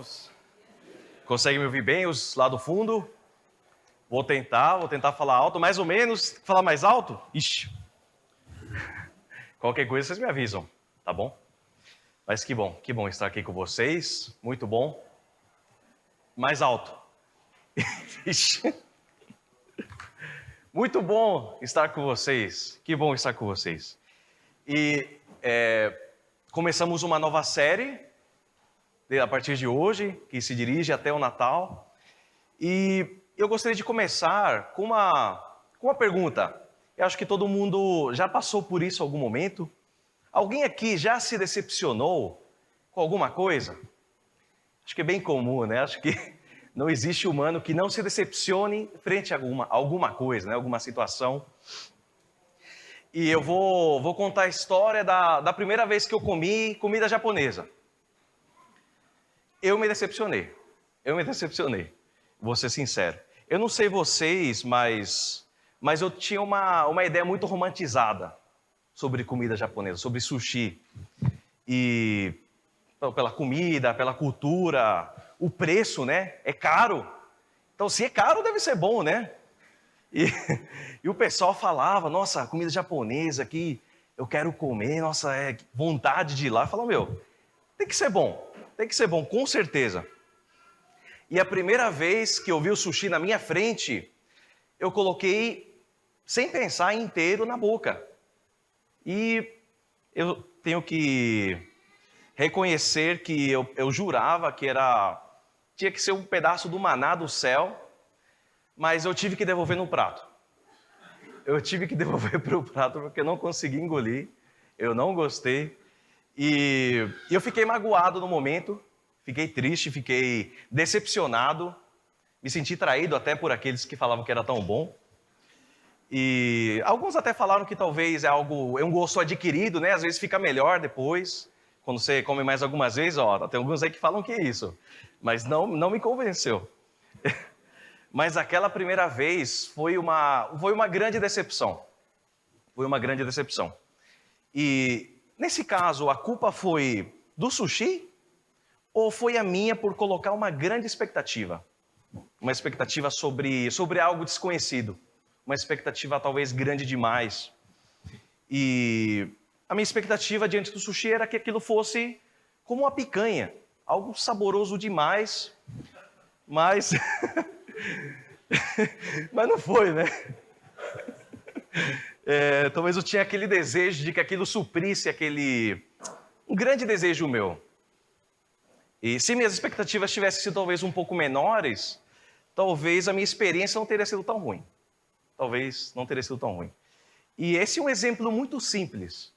irmãos? Conseguem me ouvir bem os lá do fundo? Vou tentar falar alto, mais ou menos. Falar mais alto? Ixi. Qualquer coisa vocês me avisam, tá bom? Mas que bom estar aqui com vocês. Muito bom. Mais alto. Ixi. Muito bom estar com vocês. Que bom estar com vocês. E começamos uma nova série a partir de hoje, que se dirige até o Natal. E eu gostaria de começar com uma pergunta. Eu acho que todo mundo já passou por isso em algum momento. Alguém aqui já se decepcionou com alguma coisa? Acho que é bem comum, né? Acho que não existe humano que não se decepcione frente a alguma coisa, né? Alguma situação. E eu vou contar a história da primeira vez que eu comi comida japonesa. Eu me decepcionei. Vou ser sincero. Eu não sei vocês, mas eu tinha uma ideia muito romantizada sobre comida japonesa, sobre sushi. E pela comida, pela cultura, o preço, né? É caro. Então, se é caro, deve ser bom, né? E o pessoal falava, nossa, comida japonesa aqui, eu quero comer, nossa, vontade de ir lá. Eu falava, meu, tem que ser bom, com certeza. E a primeira vez que eu vi o sushi na minha frente, eu coloquei, sem pensar, inteiro na boca. E eu tenho que reconhecer que eu jurava que tinha que ser um pedaço do maná do céu, mas eu tive que devolver no prato. Eu tive que devolver para o prato porque eu não consegui engolir, eu não gostei. E eu fiquei magoado no momento, fiquei triste, fiquei decepcionado, me senti traído até por aqueles que falavam que era tão bom. E alguns até falaram que talvez é um gosto adquirido, né? Às vezes fica melhor depois, quando você come mais algumas vezes, tem alguns aí que falam que é isso, mas não me convenceu. Mas aquela primeira vez foi uma grande decepção. Foi uma grande decepção. E nesse caso, a culpa foi do sushi ou foi a minha por colocar uma grande expectativa? Uma expectativa sobre algo desconhecido. Uma expectativa talvez grande demais. E a minha expectativa diante do sushi era que aquilo fosse como uma picanha. Algo saboroso demais, mas... mas não foi, né? Talvez eu tinha aquele desejo de que aquilo suprisse um grande desejo meu. E se minhas expectativas tivessem sido talvez um pouco menores, talvez a minha experiência não teria sido tão ruim. E esse é um exemplo muito simples.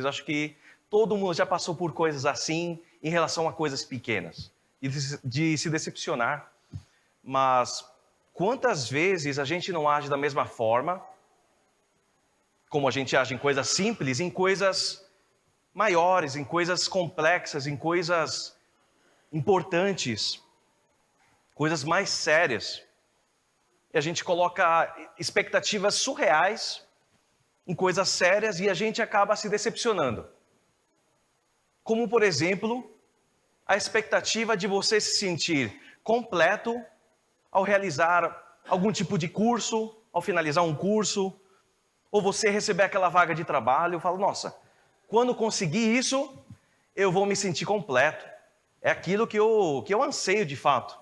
Acho que todo mundo já passou por coisas assim em relação a coisas pequenas. De se decepcionar. Mas quantas vezes a gente não age da mesma forma, como a gente age em coisas simples, em coisas maiores, em coisas complexas, em coisas importantes, coisas mais sérias. E a gente coloca expectativas surreais em coisas sérias e a gente acaba se decepcionando. Como, por exemplo, a expectativa de você se sentir completo ao realizar algum tipo de curso, ao finalizar um curso, ou você receber aquela vaga de trabalho, eu falo, nossa, quando conseguir isso, eu vou me sentir completo. É aquilo que eu anseio de fato.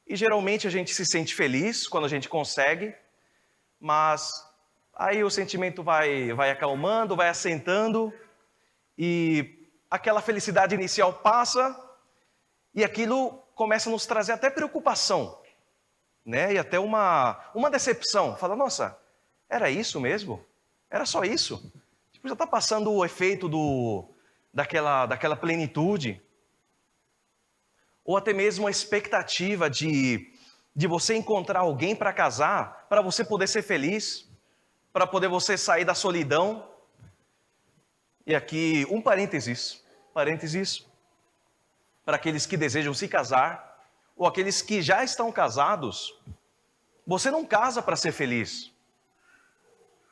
E geralmente a gente se sente feliz quando a gente consegue, mas aí o sentimento vai acalmando, vai assentando, e aquela felicidade inicial passa, e aquilo começa a nos trazer até preocupação, né? E até uma decepção. Fala, nossa, era isso mesmo? Era só isso? Tipo, já está passando o efeito daquela plenitude. Ou até mesmo a expectativa de você encontrar alguém para casar, para você poder ser feliz, para poder você sair da solidão. E aqui, um parênteses, para aqueles que desejam se casar, ou aqueles que já estão casados, você não casa para ser feliz.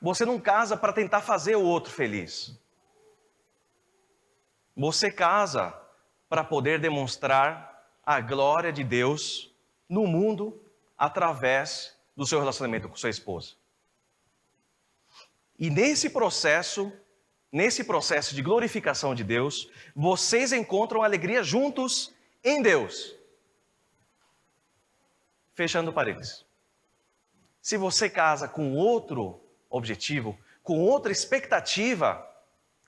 Você não casa para tentar fazer o outro feliz. Você casa para poder demonstrar a glória de Deus no mundo através do seu relacionamento com sua esposa. E nesse processo de glorificação de Deus, vocês encontram alegria juntos em Deus. Fechando parênteses. Se você casa com outro objetivo, com outra expectativa,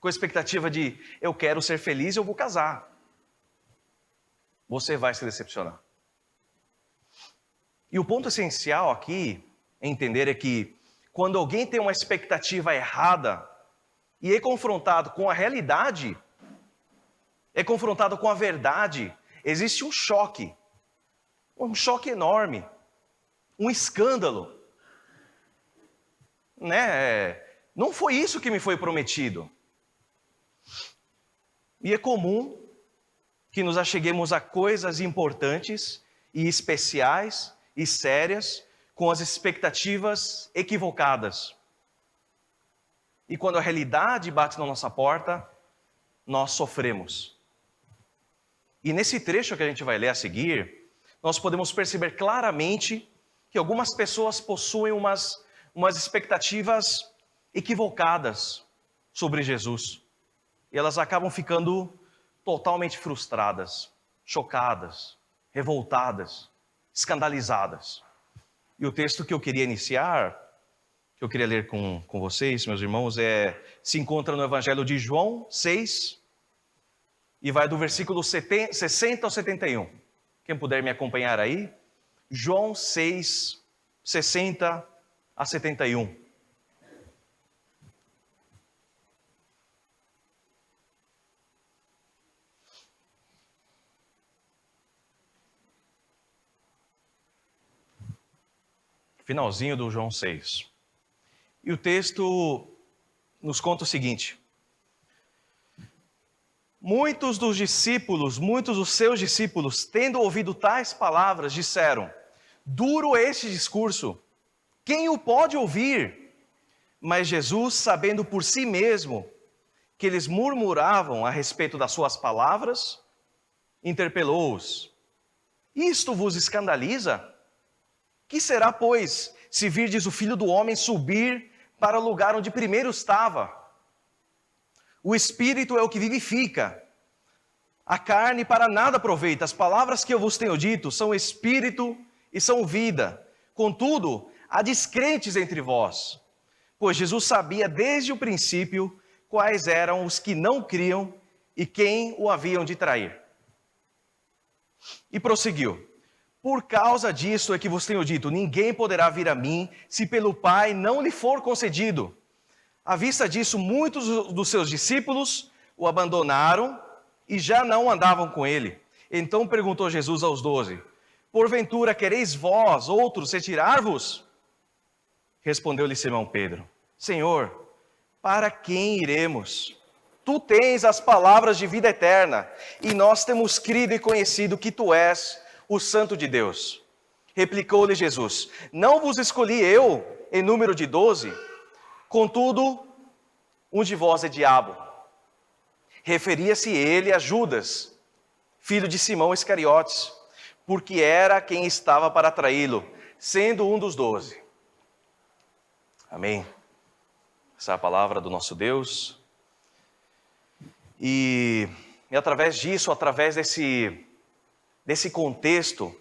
com a expectativa de eu quero ser feliz, eu vou casar, você vai se decepcionar. E o ponto essencial aqui é entender que quando alguém tem uma expectativa errada e é confrontado com a realidade, é confrontado com a verdade, existe um choque enorme, um escândalo. Não foi isso que me foi prometido. E é comum que nos acheguemos a coisas importantes e especiais e sérias com as expectativas equivocadas. E quando a realidade bate na nossa porta, nós sofremos. E nesse trecho que a gente vai ler a seguir, nós podemos perceber claramente que algumas pessoas possuem umas expectativas equivocadas sobre Jesus. E elas acabam ficando totalmente frustradas, chocadas, revoltadas, escandalizadas. E o texto que eu queria iniciar, que eu queria ler com vocês, meus irmãos, se encontra no Evangelho de João 6, e vai do versículo 60 ao 71. Quem puder me acompanhar aí, João 6, 60 a 71. Finalzinho do João 6. E o texto nos conta o seguinte: muitos dos seus discípulos, tendo ouvido tais palavras, disseram: duro este discurso, quem o pode ouvir? Mas Jesus, sabendo por si mesmo que eles murmuravam a respeito das suas palavras, interpelou-os: isto vos escandaliza? Que será, pois, se virdes o Filho do Homem subir para o lugar onde primeiro estava? O Espírito é o que vivifica, a carne para nada aproveita. As palavras que eu vos tenho dito são Espírito e são vida. Contudo, há descrentes entre vós, pois Jesus sabia desde o princípio quais eram os que não criam e quem o haviam de trair. E prosseguiu: por causa disso é que vos tenho dito, ninguém poderá vir a mim se pelo Pai não lhe for concedido. À vista disso, muitos dos seus discípulos o abandonaram e já não andavam com ele. Então perguntou Jesus aos 12, porventura quereis vós, outros, retirar-vos? Respondeu-lhe Simão Pedro, Senhor, para quem iremos? Tu tens as palavras de vida eterna, e nós temos crido e conhecido que tu és o Santo de Deus. Replicou-lhe Jesus, não vos escolhi eu em número de 12? Contudo, um de vós é diabo. Referia-se ele a Judas, filho de Simão Iscariotes, porque era quem estava para traí-lo, sendo um dos 12. Amém. Essa é a palavra do nosso Deus. E através disso, através desse contexto,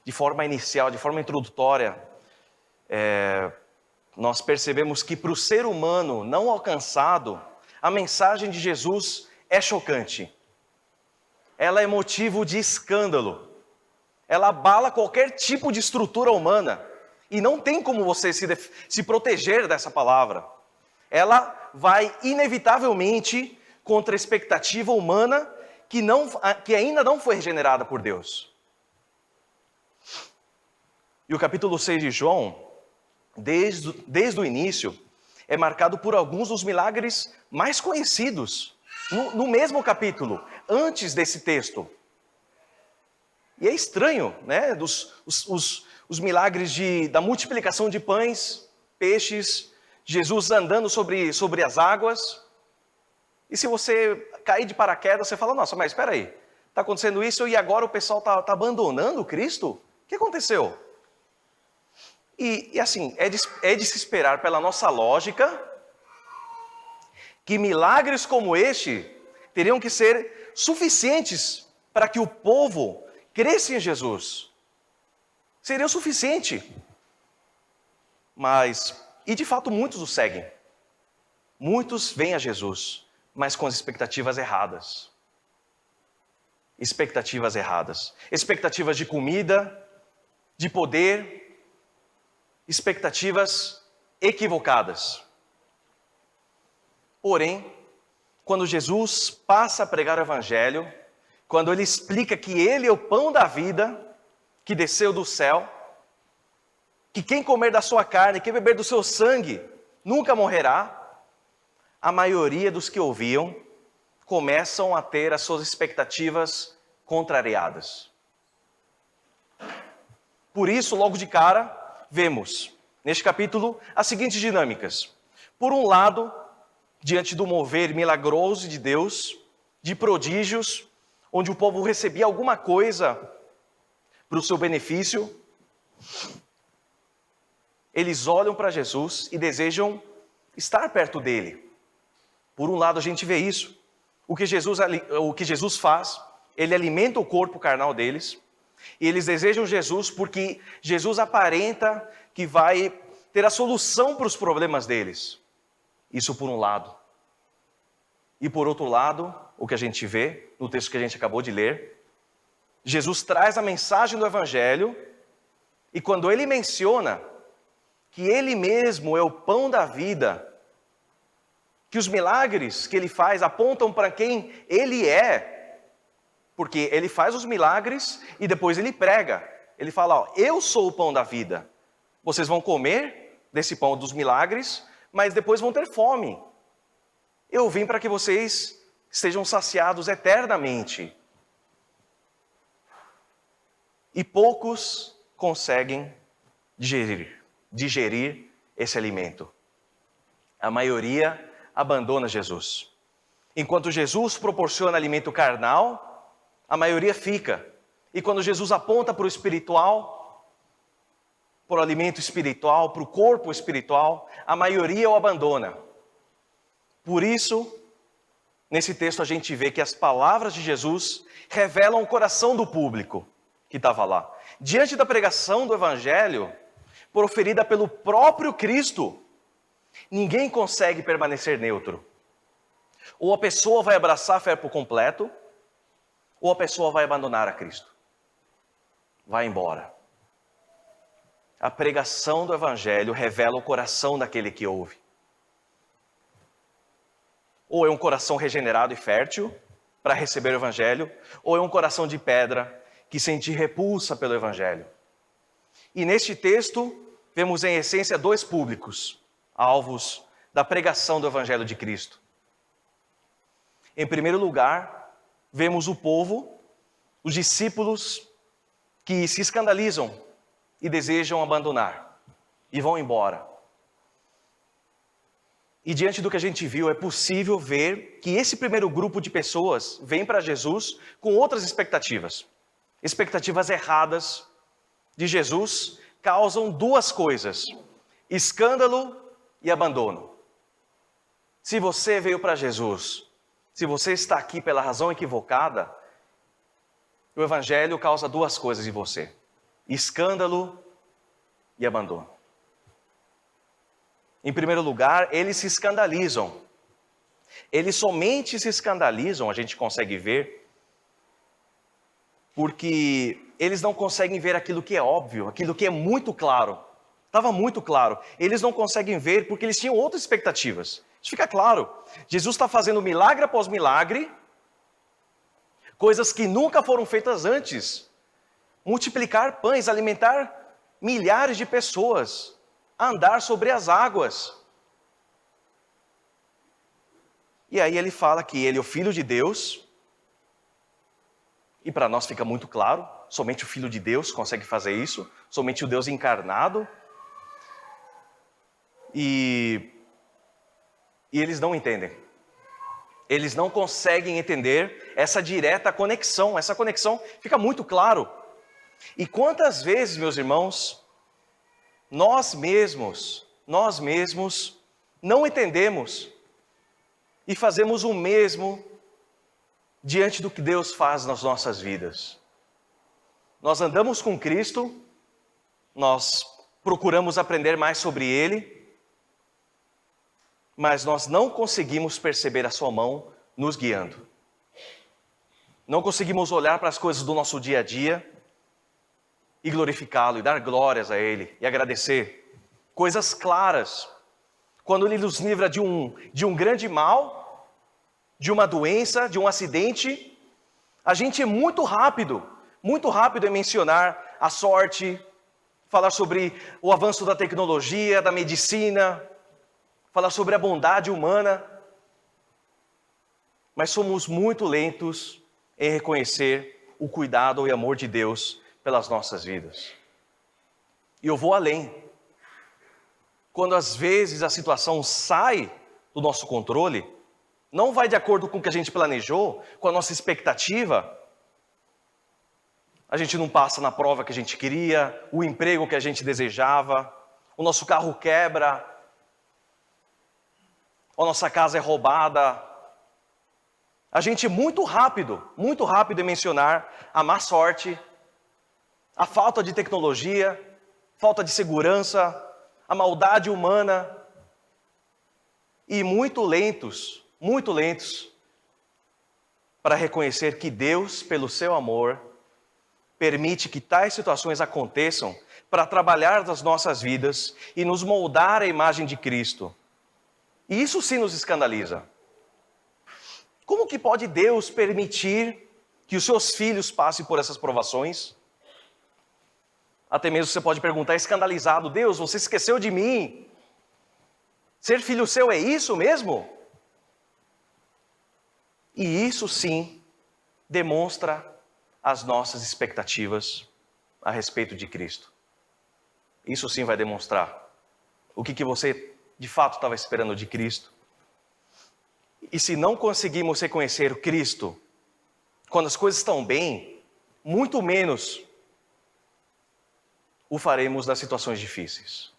de forma inicial, de forma introdutória, nós percebemos que para o ser humano não alcançado, a mensagem de Jesus é chocante. Ela é motivo de escândalo. Ela abala qualquer tipo de estrutura humana. E não tem como você se proteger dessa palavra. Ela vai inevitavelmente contra a expectativa humana que ainda não foi regenerada por Deus. E o capítulo 6 de João, desde o início, é marcado por alguns dos milagres mais conhecidos, no mesmo capítulo, antes desse texto. E é estranho, né? Os milagres da multiplicação de pães, peixes, Jesus andando sobre as águas. E se você cair de paraquedas, você fala, nossa, mas espera aí, está acontecendo isso e agora o pessoal está abandonando Cristo? O que aconteceu? E assim, é de se esperar pela nossa lógica que milagres como este teriam que ser suficientes para que o povo cresça em Jesus. Seria o suficiente. E de fato muitos o seguem. Muitos vêm a Jesus, mas com as expectativas erradas. Expectativas erradas. Expectativas de comida, de poder, expectativas equivocadas. Porém, quando Jesus passa a pregar o Evangelho, quando ele explica que ele é o pão da vida, que desceu do céu, que quem comer da sua carne, quem beber do seu sangue, nunca morrerá, a maioria dos que ouviam começam a ter as suas expectativas contrariadas. Por isso, logo de cara, vemos, neste capítulo, as seguintes dinâmicas. Por um lado, diante do mover milagroso de Deus, de prodígios, onde o povo recebia alguma coisa para o seu benefício, eles olham para Jesus e desejam estar perto dele. Por um lado, a gente vê isso. O que Jesus faz, ele alimenta o corpo carnal deles, e eles desejam Jesus porque Jesus aparenta que vai ter a solução para os problemas deles. Isso por um lado. E por outro lado, o que a gente vê no texto que a gente acabou de ler, Jesus traz a mensagem do Evangelho, e quando ele menciona que ele mesmo é o pão da vida, que os milagres que ele faz apontam para quem ele é, porque ele faz os milagres e depois ele prega. Ele fala, ó, eu sou o pão da vida. Vocês vão comer desse pão dos milagres, mas depois vão ter fome. Eu vim para que vocês estejam saciados eternamente. E poucos conseguem digerir esse alimento. A maioria abandona Jesus. Enquanto Jesus proporciona alimento carnal, a maioria fica. E quando Jesus aponta para o espiritual, para o alimento espiritual, para o corpo espiritual, a maioria o abandona. Por isso, nesse texto a gente vê que as palavras de Jesus revelam o coração do público que estava lá. Diante da pregação do Evangelho, proferida pelo próprio Cristo, ninguém consegue permanecer neutro. Ou a pessoa vai abraçar a fé por completo, ou a pessoa vai abandonar a Cristo. Vai embora. A pregação do Evangelho revela o coração daquele que ouve. Ou é um coração regenerado e fértil para receber o Evangelho, ou é um coração de pedra que sente repulsa pelo Evangelho. E neste texto, vemos em essência dois públicos, alvos da pregação do Evangelho de Cristo. Em primeiro lugar, vemos o povo, os discípulos que se escandalizam e desejam abandonar e vão embora. E diante do que a gente viu, é possível ver que esse primeiro grupo de pessoas vem para Jesus com outras expectativas. Expectativas erradas de Jesus causam duas coisas: escândalo e abandono. Se você veio para Jesus, se você está aqui pela razão equivocada, o Evangelho causa duas coisas em você: escândalo e abandono. Em primeiro lugar, eles se escandalizam. Eles somente se escandalizam, a gente consegue ver, porque eles não conseguem ver aquilo que é óbvio, aquilo que é muito claro. Estava muito claro. Eles não conseguem ver porque eles tinham outras expectativas. Isso fica claro. Jesus está fazendo milagre após milagre, coisas que nunca foram feitas antes. Multiplicar pães, alimentar milhares de pessoas, andar sobre as águas. E aí ele fala que ele é o Filho de Deus, e para nós fica muito claro, somente o Filho de Deus consegue fazer isso, somente o Deus encarnado. E eles não entendem. Eles não conseguem entender essa direta conexão. Essa conexão fica muito claro. E quantas vezes, meus irmãos, nós mesmos não entendemos e fazemos o mesmo diante do que Deus faz nas nossas vidas. Nós andamos com Cristo, nós procuramos aprender mais sobre Ele, mas nós não conseguimos perceber a sua mão nos guiando. Não conseguimos olhar para as coisas do nosso dia a dia e glorificá-lo, e dar glórias a Ele, e agradecer. Coisas claras. Quando Ele nos livra de um grande mal, de uma doença, de um acidente, a gente é muito rápido em mencionar a sorte, falar sobre o avanço da tecnologia, da medicina, falar sobre a bondade humana, mas somos muito lentos em reconhecer o cuidado e amor de Deus pelas nossas vidas. E eu vou além. Quando às vezes a situação sai do nosso controle, não vai de acordo com o que a gente planejou, com a nossa expectativa, a gente não passa na prova que a gente queria, o emprego que a gente desejava, o nosso carro quebra, a nossa casa é roubada. A gente é muito rápido em mencionar a má sorte, a falta de tecnologia, falta de segurança, a maldade humana, e muito lentos para reconhecer que Deus, pelo seu amor, permite que tais situações aconteçam para trabalhar nas nossas vidas e nos moldar à imagem de Cristo. E isso sim nos escandaliza. Como que pode Deus permitir que os seus filhos passem por essas provações? Até mesmo você pode perguntar, escandalizado, Deus, você esqueceu de mim? Ser filho seu é isso mesmo? E isso sim demonstra as nossas expectativas a respeito de Cristo. Isso sim vai demonstrar o que você de fato estava esperando de Cristo. E se não conseguimos reconhecer o Cristo quando as coisas estão bem, muito menos o faremos nas situações difíceis.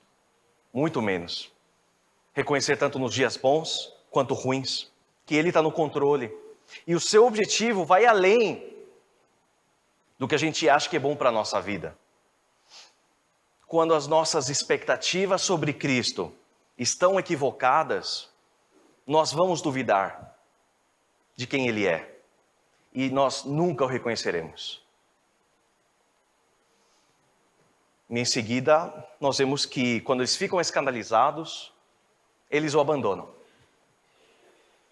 Muito menos. Reconhecer tanto nos dias bons quanto ruins, que Ele está no controle. E o seu objetivo vai além do que a gente acha que é bom para a nossa vida. Quando as nossas expectativas sobre Cristo estão equivocadas, nós vamos duvidar de quem Ele é. E nós nunca o reconheceremos. E em seguida, nós vemos que quando eles ficam escandalizados, eles o abandonam.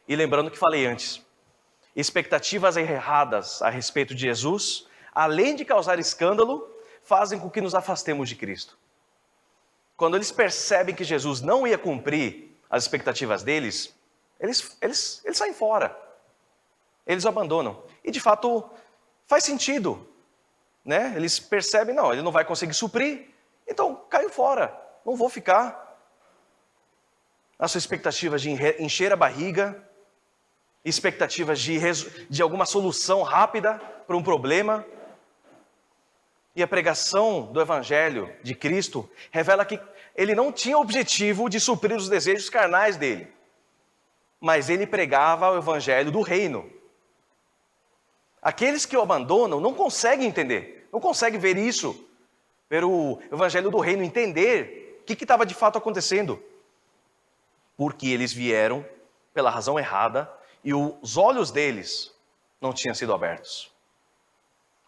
E lembrando que falei antes, expectativas erradas a respeito de Jesus, além de causar escândalo, fazem com que nos afastemos de Cristo. Quando eles percebem que Jesus não ia cumprir as expectativas deles, eles saem fora. Eles o abandonam. E de fato, faz sentido. Né? Eles percebem, não, ele não vai conseguir suprir, então caio fora, não vou ficar. A sua expectativa de encher a barriga, expectativas de alguma solução rápida para um problema. E a pregação do Evangelho de Cristo revela que ele não tinha o objetivo de suprir os desejos carnais dele, mas ele pregava o Evangelho do reino. Aqueles que o abandonam não conseguem entender, não conseguem ver isso, ver o Evangelho do reino, entender o que estava de fato acontecendo. Porque eles vieram pela razão errada e os olhos deles não tinham sido abertos.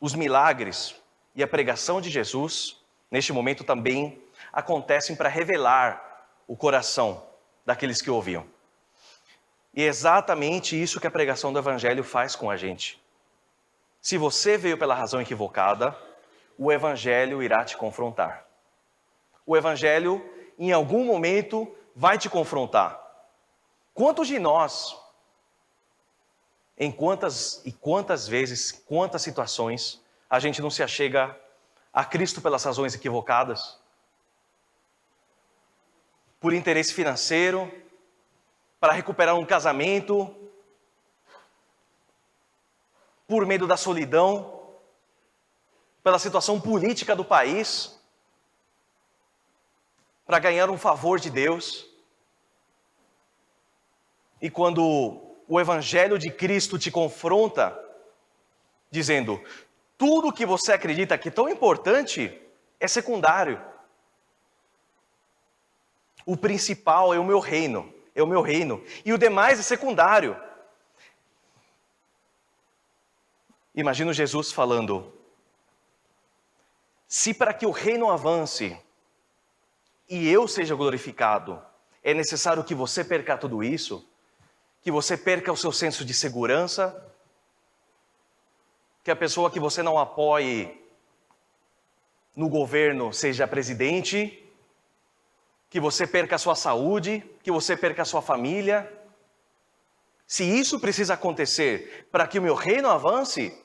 Os milagres e a pregação de Jesus, neste momento também, acontecem para revelar o coração daqueles que ouviam. E é exatamente isso que a pregação do Evangelho faz com a gente. Se você veio pela razão equivocada, o Evangelho irá te confrontar. O Evangelho, em algum momento, vai te confrontar. Quantos de nós, em quantas vezes, quantas situações, a gente não se achega a Cristo pelas razões equivocadas? Por interesse financeiro, para recuperar um casamento, por medo da solidão, pela situação política do país, para ganhar um favor de Deus. E quando o Evangelho de Cristo te confronta, dizendo, tudo que você acredita que é tão importante é secundário. O principal é o meu reino, e o demais é secundário. Imagino Jesus falando, se para que o reino avance e eu seja glorificado, é necessário que você perca tudo isso, que você perca o seu senso de segurança, que a pessoa que você não apoie no governo seja presidente, que você perca a sua saúde, que você perca a sua família. Se isso precisa acontecer para que o meu reino avance,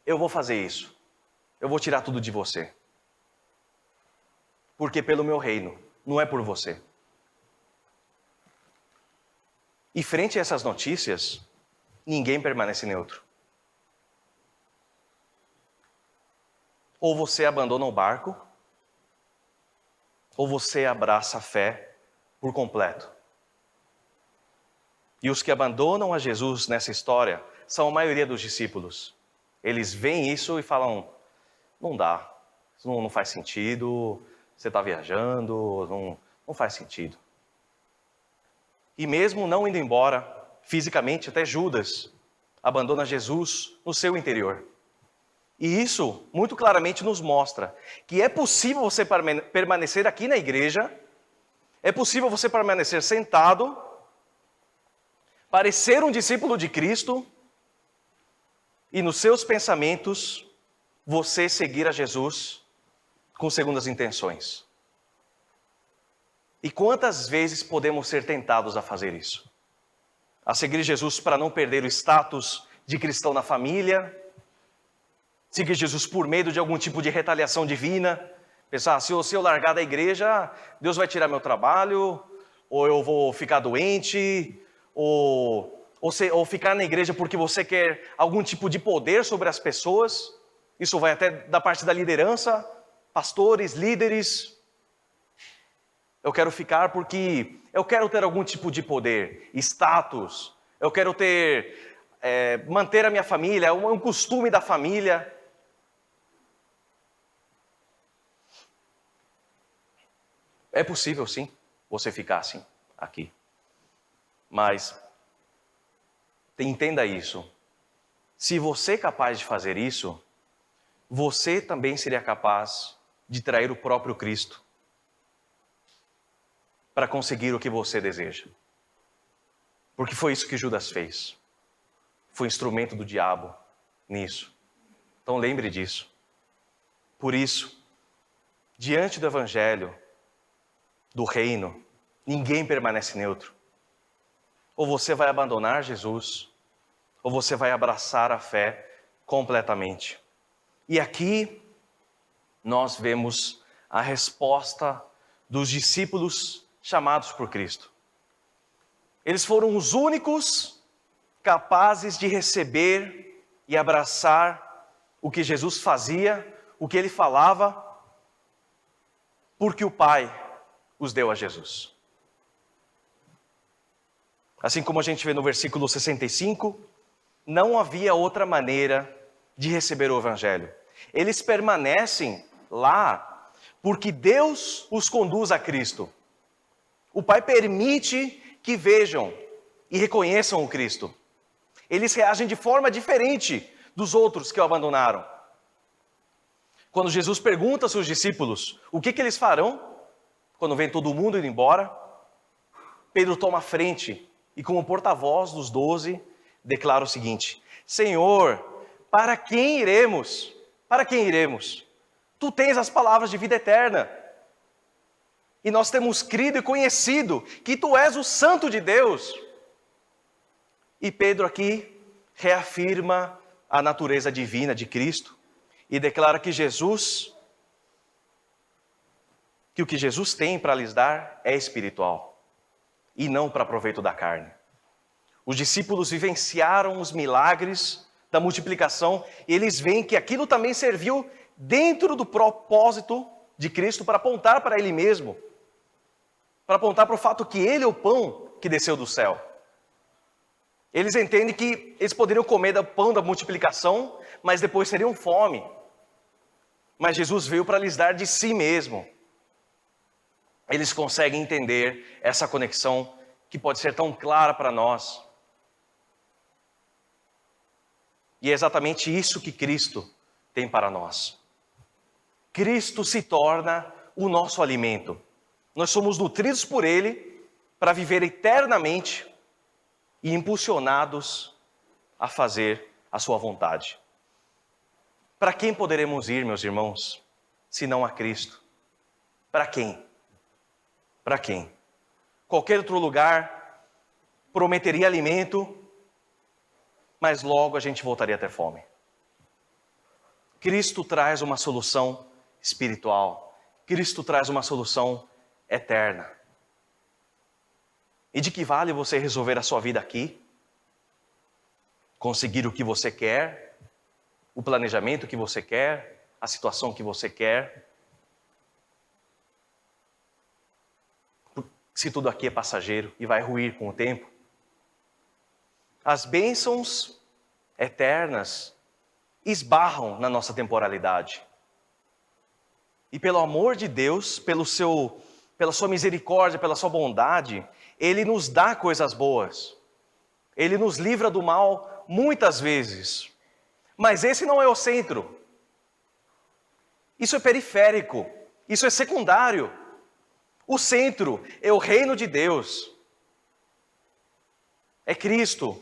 eu vou fazer isso. Eu vou tirar tudo de você. Porque pelo meu reino, não é por você. E frente a essas notícias, ninguém permanece neutro. Ou você abandona o barco, ou você abraça a fé por completo. E os que abandonam a Jesus nessa história são a maioria dos discípulos. Eles veem isso e falam, não dá, isso não faz sentido, você está viajando, não faz sentido. E mesmo não indo embora, fisicamente, até Judas abandona Jesus no seu interior. E isso, muito claramente, nos mostra que é possível você permanecer aqui na igreja, é possível você permanecer sentado, parecer um discípulo de Cristo, e nos seus pensamentos, você seguir a Jesus com segundas intenções. E quantas vezes podemos ser tentados a fazer isso? A seguir Jesus para não perder o status de cristão na família, seguir Jesus por medo de algum tipo de retaliação divina, pensar, se eu largar da igreja, Deus vai tirar meu trabalho, ou eu vou ficar doente, ou ficar na igreja porque você quer algum tipo de poder sobre as pessoas. Isso vai até da parte da liderança, pastores, líderes. Eu quero ficar porque eu quero ter algum tipo de poder, status. Eu quero manter a minha família, um costume da família. É possível, sim, você ficar assim, aqui. Mas, entenda isso. Se você é capaz de fazer isso, você também seria capaz de trair o próprio Cristo para conseguir o que você deseja. Porque foi isso que Judas fez. Foi instrumento do diabo nisso. Então lembre disso. Por isso, diante do Evangelho, do reino, ninguém permanece neutro. Ou você vai abandonar Jesus, ou você vai abraçar a fé completamente. E aqui nós vemos a resposta dos discípulos chamados por Cristo. Eles foram os únicos capazes de receber e abraçar o que Jesus fazia, o que ele falava, porque o Pai os deu a Jesus. Assim como a gente vê no versículo 65, não havia outra maneira de receber o Evangelho. Eles permanecem lá porque Deus os conduz a Cristo. O Pai permite que vejam e reconheçam o Cristo. Eles reagem de forma diferente dos outros que o abandonaram. Quando Jesus pergunta aos seus discípulos o que eles farão, quando vem todo mundo indo embora, Pedro toma a frente e, como porta-voz dos 12, declara o seguinte: Senhor, para quem iremos? Para quem iremos? Tu tens as palavras de vida eterna. E nós temos crido e conhecido que Tu és o Santo de Deus. E Pedro aqui reafirma a natureza divina de Cristo e declara que o que Jesus tem para lhes dar é espiritual e não para proveito da carne. Os discípulos vivenciaram os milagres da multiplicação, e eles veem que aquilo também serviu dentro do propósito de Cristo para apontar para Ele mesmo, para apontar para o fato que Ele é o pão que desceu do céu. Eles entendem que eles poderiam comer do pão da multiplicação, mas depois teriam fome. Mas Jesus veio para lhes dar de si mesmo. Eles conseguem entender essa conexão que pode ser tão clara para nós. E é exatamente isso que Cristo tem para nós. Cristo se torna o nosso alimento. Nós somos nutridos por Ele para viver eternamente e impulsionados a fazer a sua vontade. Para quem poderemos ir, meus irmãos, se não a Cristo? Para quem? Para quem? Qualquer outro lugar prometeria alimento, mas logo a gente voltaria a ter fome. Cristo traz uma solução espiritual. Cristo traz uma solução eterna. E de que vale você resolver a sua vida aqui? Conseguir o que você quer? O planejamento que você quer? A situação que você quer? Se tudo aqui é passageiro e vai ruir com o tempo. As bênçãos eternas esbarram na nossa temporalidade. E pelo amor de Deus, pela sua misericórdia, pela sua bondade, Ele nos dá coisas boas. Ele nos livra do mal muitas vezes. Mas esse não é o centro. Isso é periférico. Isso é secundário. O centro é o reino de Deus. É Cristo.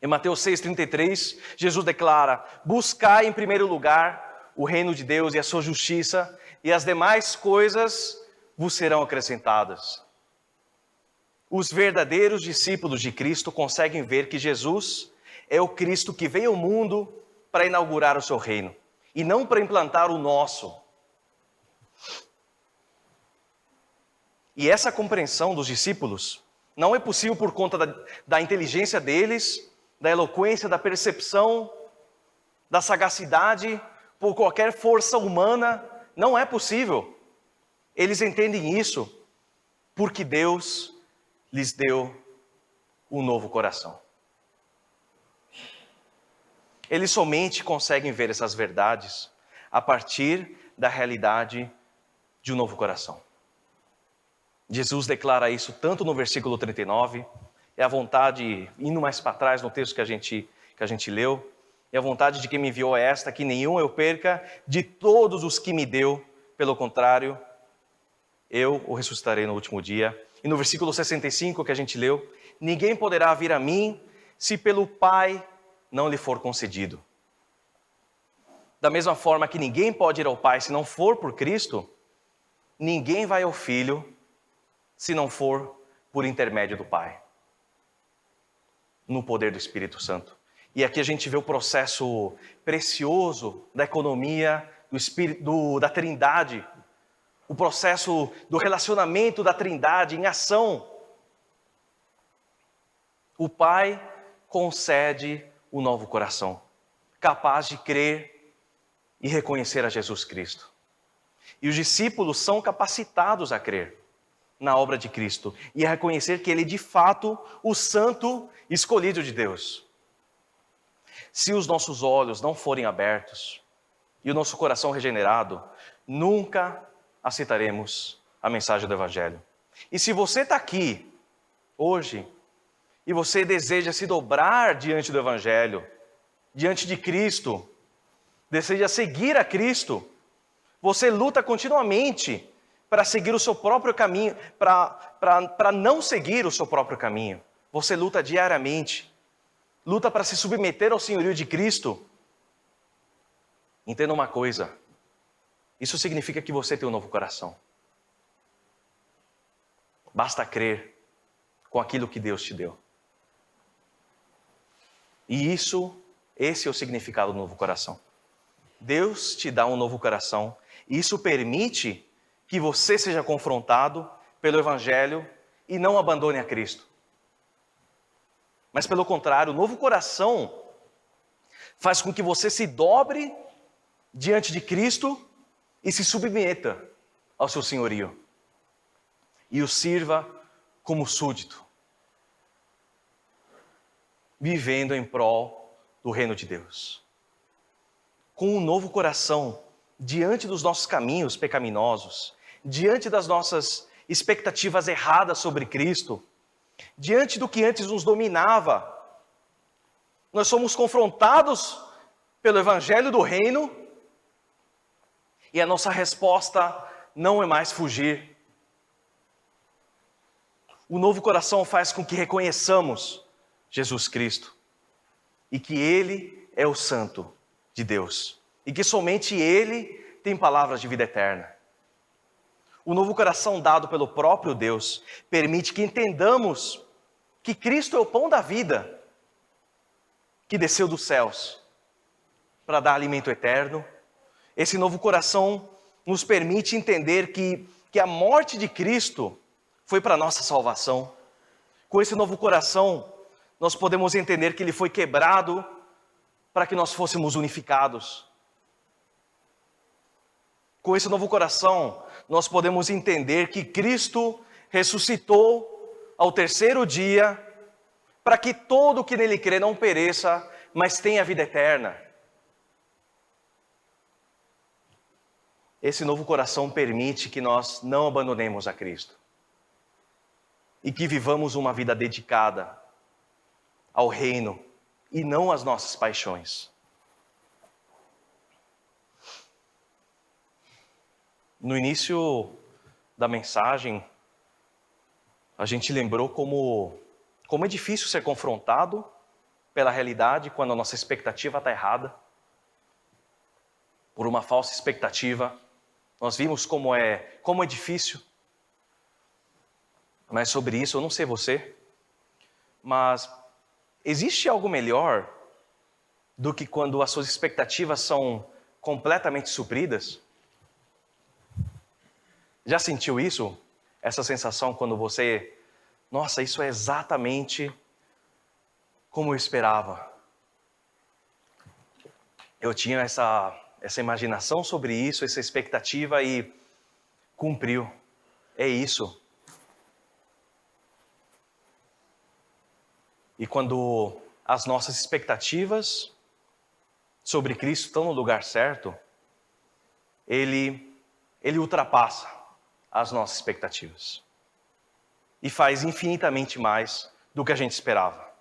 Em Mateus 6,33, Jesus declara: buscai em primeiro lugar o reino de Deus e a sua justiça, e as demais coisas vos serão acrescentadas. Os verdadeiros discípulos de Cristo conseguem ver que Jesus é o Cristo que veio ao mundo para inaugurar o seu reino, e não para implantar o nosso. E essa compreensão dos discípulos não é possível por conta da inteligência deles, da eloquência, da percepção, da sagacidade, por qualquer força humana. Não é possível. Eles entendem isso porque Deus lhes deu um novo coração. Eles somente conseguem ver essas verdades a partir da realidade de um novo coração. Jesus declara isso tanto no versículo 39, é a vontade, indo mais para trás no texto que a gente leu, é a vontade de quem me enviou é esta, que nenhum eu perca de todos os que me deu, pelo contrário, eu o ressuscitarei no último dia. E no versículo 65 que a gente leu, ninguém poderá vir a mim se pelo Pai não lhe for concedido. Da mesma forma que ninguém pode ir ao Pai se não for por Cristo, ninguém vai ao Filho se não for por intermédio do Pai, no poder do Espírito Santo. E aqui a gente vê o processo precioso da economia do Espírito, da Trindade, o processo do relacionamento da Trindade em ação. O Pai concede o novo coração, capaz de crer e reconhecer a Jesus Cristo. E os discípulos são capacitados a crer na obra de Cristo e a reconhecer que Ele é de fato o santo escolhido de Deus. Se os nossos olhos não forem abertos e o nosso coração regenerado, nunca aceitaremos a mensagem do Evangelho. E se você está aqui hoje e você deseja se dobrar diante do Evangelho, diante de Cristo, deseja seguir a Cristo, você luta continuamente para seguir o seu próprio caminho, para não seguir o seu próprio caminho. Você luta diariamente, luta para se submeter ao senhorio de Cristo. Entenda uma coisa, isso significa que você tem um novo coração. Basta crer com aquilo que Deus te deu. E esse é o significado do novo coração. Deus te dá um novo coração, e isso permite que você seja confrontado pelo Evangelho e não abandone a Cristo. Mas pelo contrário, o novo coração faz com que você se dobre diante de Cristo e se submeta ao seu senhorio. E o sirva como súdito, vivendo em prol do reino de Deus. Com um novo coração, diante dos nossos caminhos pecaminosos, diante das nossas expectativas erradas sobre Cristo, diante do que antes nos dominava, nós somos confrontados pelo Evangelho do Reino e a nossa resposta não é mais fugir. O novo coração faz com que reconheçamos Jesus Cristo e que Ele é o Santo de Deus e que somente Ele tem palavras de vida eterna. O novo coração dado pelo próprio Deus permite que entendamos que Cristo é o pão da vida que desceu dos céus para dar alimento eterno. Esse novo coração nos permite entender que a morte de Cristo foi para a nossa salvação. Com esse novo coração, nós podemos entender que Ele foi quebrado para que nós fôssemos unificados. Com esse novo coração, nós podemos entender que Cristo ressuscitou ao terceiro dia para que todo o que nele crê não pereça, mas tenha vida eterna. Esse novo coração permite que nós não abandonemos a Cristo e que vivamos uma vida dedicada ao reino e não às nossas paixões. No início da mensagem, a gente lembrou como é difícil ser confrontado pela realidade quando a nossa expectativa está errada, por uma falsa expectativa. Nós vimos como é difícil. Mas sobre isso, eu não sei você, mas existe algo melhor do que quando as suas expectativas são completamente supridas? Já sentiu isso? Essa sensação quando você, nossa, isso é exatamente como eu esperava. Eu tinha essa imaginação sobre isso, essa expectativa e cumpriu. É isso. E quando as nossas expectativas sobre Cristo estão no lugar certo, Ele ultrapassa as nossas expectativas e faz infinitamente mais do que a gente esperava.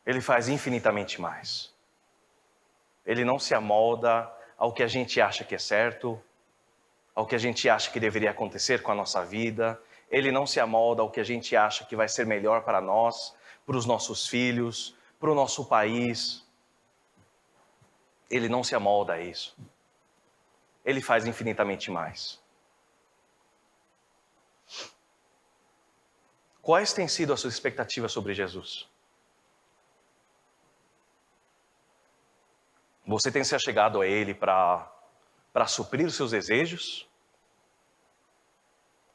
Ele faz infinitamente mais. Ele não se amolda ao que a gente acha que é certo, ao que a gente acha que deveria acontecer com a nossa vida. Ele não se amolda ao que a gente acha que vai ser melhor para nós, para os nossos filhos, para o nosso país. Ele não se amolda a isso. Ele faz infinitamente mais. Quais têm sido as suas expectativas sobre Jesus? Você tem se achegado a Ele para suprir os seus desejos?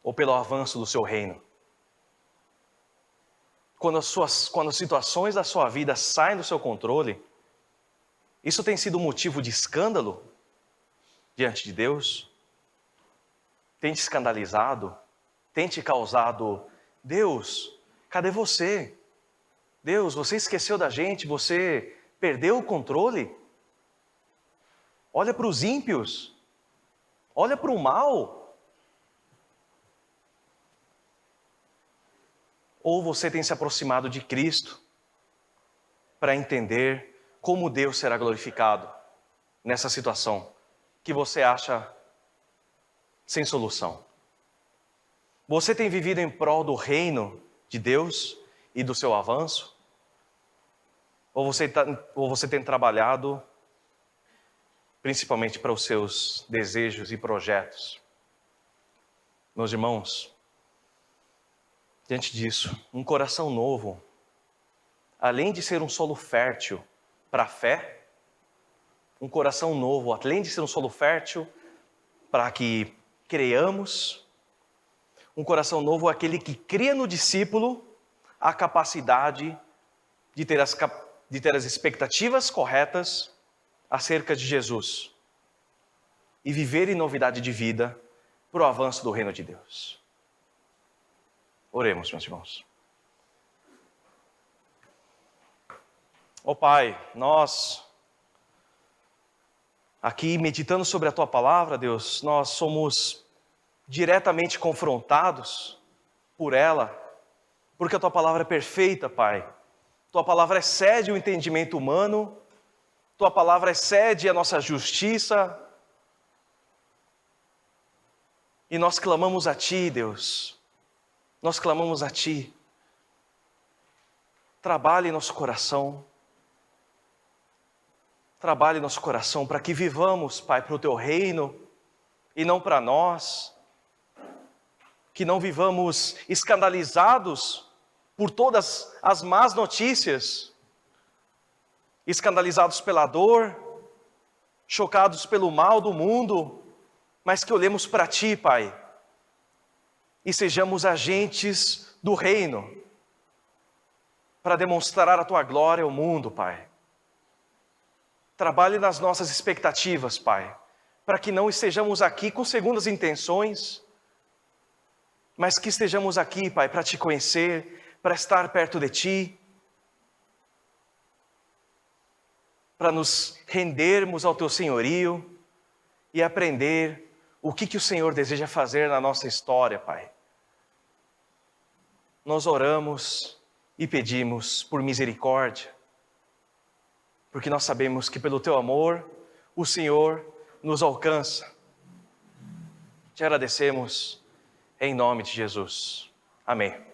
Ou pelo avanço do seu reino? Quando as situações da sua vida saem do seu controle, isso tem sido motivo de escândalo diante de Deus? Tem te escandalizado? Tem te causado, Deus, cadê você? Deus, você esqueceu da gente? Você perdeu o controle? Olha para os ímpios. Olha para o mal. Ou você tem se aproximado de Cristo para entender como Deus será glorificado nessa situação que você acha sem solução? Você tem vivido em prol do reino de Deus e do seu avanço? Ou você tem trabalhado principalmente para os seus desejos e projetos? Meus irmãos, diante disso, um coração novo, além de ser um solo fértil para a fé, um coração novo, além de ser um solo fértil para que creiamos, um coração novo é aquele que cria no discípulo a capacidade de ter de ter as expectativas corretas acerca de Jesus e viver em novidade de vida para o avanço do reino de Deus. Oremos, meus irmãos. Ó Pai, nós aqui meditando sobre a Tua palavra, Deus, nós somos diretamente confrontados por ela, porque a Tua palavra é perfeita, Pai. Tua palavra excede o entendimento humano, Tua palavra excede a nossa justiça, e nós clamamos a Ti, Deus, nós clamamos a Ti. Trabalhe em nosso coração, para que vivamos, Pai, para o Teu reino e não para nós, que não vivamos escandalizados por todas as más notícias, escandalizados pela dor, chocados pelo mal do mundo, mas que olhemos para Ti, Pai, e sejamos agentes do reino, para demonstrar a Tua glória ao mundo, Pai. Trabalhe nas nossas expectativas, Pai, para que não estejamos aqui com segundas intenções, mas que estejamos aqui, Pai, para Te conhecer, para estar perto de Ti, para nos rendermos ao Teu senhorio e aprender o que o Senhor deseja fazer na nossa história, Pai. Nós oramos e pedimos por misericórdia, porque nós sabemos que pelo Teu amor, o Senhor nos alcança. Te agradecemos em nome de Jesus. Amém.